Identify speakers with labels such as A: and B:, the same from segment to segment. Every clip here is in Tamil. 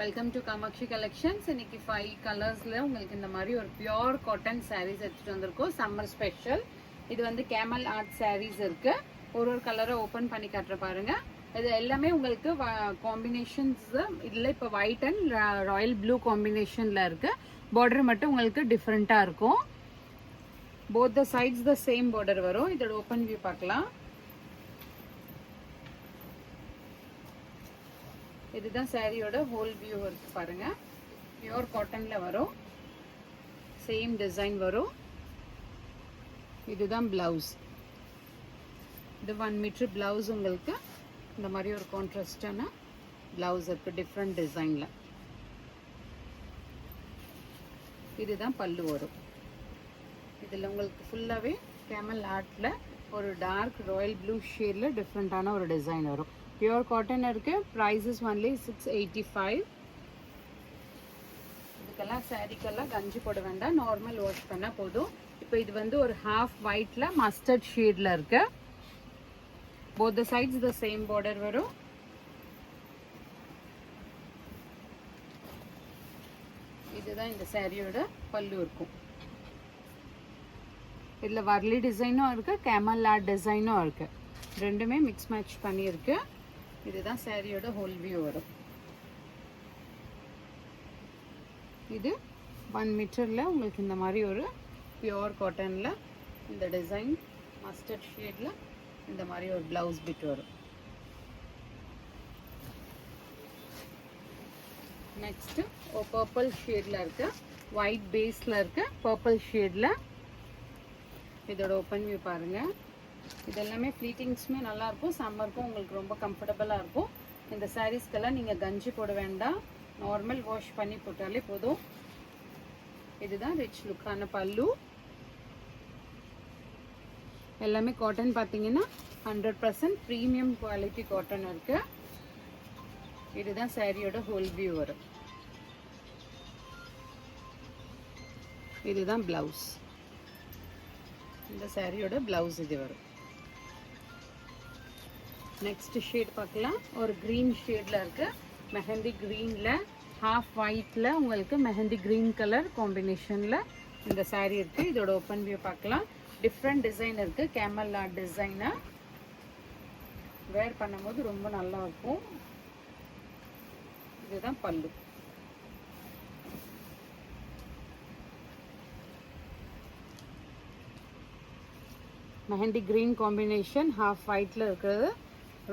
A: Welcome to Kamakshi collections. இன்னைக்கு 5 கலர்ஸ்ல உங்களுக்கு இந்த மாதிரி ஒரு பியோர் காட்டன் சாரீஸ் எடுத்துட்டு வந்திருக்கோம். Summer special. இது வந்து கேமல் ஆர்ட் சாரீஸ் இருக்கு. ஒரு கலரை ஓபன் பண்ணி காட்டுற பாருங்க. இது எல்லாமே உங்களுக்கு காம்பினேஷன்ஸ் இதுல இப்ப ஒயிட் அண்ட் ராயல் ப்ளூ காம்பினேஷன்ல இருக்கு. பார்டர் மட்டும் உங்களுக்கு டிஃப்ரெண்டா இருக்கும். Both the sides the same border வரும். இதோட ஓபன் வியூ பார்க்கலாம். இதுதான் சாரியோட ஹோல் வியூ இருக்கு பாருங்க. பியூர் காட்டன்ல வரும். சேம் டிசைன் வரும். இதுதான் பிளவுஸ். இது 1 மீட்டர் பிளவுஸ். உங்களுக்கு இந்த மாதிரி ஒரு கான்ட்ராஸ்டான பிளவுஸ் இருக்கு டிஃப்ரெண்ட் டிசைன்ல. இதுதான் பல்லு வரும். இதுல உங்களுக்கு ஃபுல்லாவே கேமல் ஆர்ட்ல ஒரு டார்க் ராயல் ப்ளூ ஷேட்ல டிஃப்ரெண்டான ஒரு டிசைன் வரும். பியூர் காட்டன் இருக்கு. Prices only 685. இதுக்கெல்லாம் சாரிக்கெல்லாம் கஞ்சி போட வேண்டாம், நார்மல் வாஷ் பண்ணா போதும். இப்போ இது வந்து ஒரு ஹாஃப் ஒயிட்ல மஸ்டர்ட் ஷேட்ல இருக்கு. both the sides the same border வரும். இதுதான் இந்த சாரியோட பல்லு இருக்கும். இதுல வர்லி டிசைனும் இருக்கு, கேமல் ஆர்ட் டிசைனும் இருக்கு. ரெண்டுமே மிக்ஸ் மேட்ச் பண்ணியிருக்கு. இதுதான் சாரியோட ஹோல் வியூ வரும். இது 1 மீட்டர்ல உங்களுக்கு இந்த மாதிரி ஒரு பியூர் காட்டன்ல இந்த டிசைன் மஸ்டர்ட் ஷேட்ல இந்த மாதிரி ஒரு பிளவுஸ் பிட் வரும். நெக்ஸ்ட் பர்பிள் ஷேட்ல இருக்கு. ஒயிட் பேஸ்ல இருக்கு. பர்பிள் ஷேட்ல இதோட ஓப்பன் வியூ பாருங்க. இதெல்லாமே ஃப்ளீட்டிங்ஸுமே நல்லா இருக்கும். சம்மருக்கும் உங்களுக்கு ரொம்ப கம்ஃபர்டபுளா இருக்கும். இந்த சாரீஸ்க்கெல்லாம் நீங்க கஞ்சி போட வேண்டாம், நார்மல் வாஷ் பண்ணி போட்டாலே போதும். இதுதான் ரிச் லுக்கான பல்லு. எல்லாமே காட்டன் பார்த்தீங்கன்னா 100% ப்ரீமியம் குவாலிட்டி காட்டன் இருக்கு. இதுதான் சாரியோட ஹோல் வியூ வரும். இதுதான் பிளவுஸ். இந்த சாரியோட பிளவுஸ் இது வரும். நெக்ஸ்ட் ஷேட் பார்க்கலாம். ஒரு கிரீன் ஷேட்ல இருக்கு. மெஹந்தி கிரீன்ல ஹாஃப் ஒயிட்ல உங்களுக்கு மெஹந்தி கிரீன் கலர் காம்பினேஷன்ல இந்த சாரி இருக்கு. இதோட ஓப்பன் வியூ பார்க்கலாம். டிஃப்ரெண்ட் டிசைன் இருக்கு. கேமல் ஆர்ட் டிசைனை வேர் பண்ணும்போது ரொம்ப நல்லா இருக்கும். இதுதான் பல்லு. மெஹந்தி கிரீன் காம்பினேஷன் ஹாஃப் ஒயிட்ல இருக்கிறது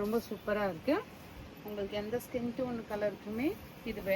A: ரொம்ப சூப்பரா இருக்கு. உங்களுக்கு எந்த ஸ்கின் டோன் கலருக்குமே இது வேர்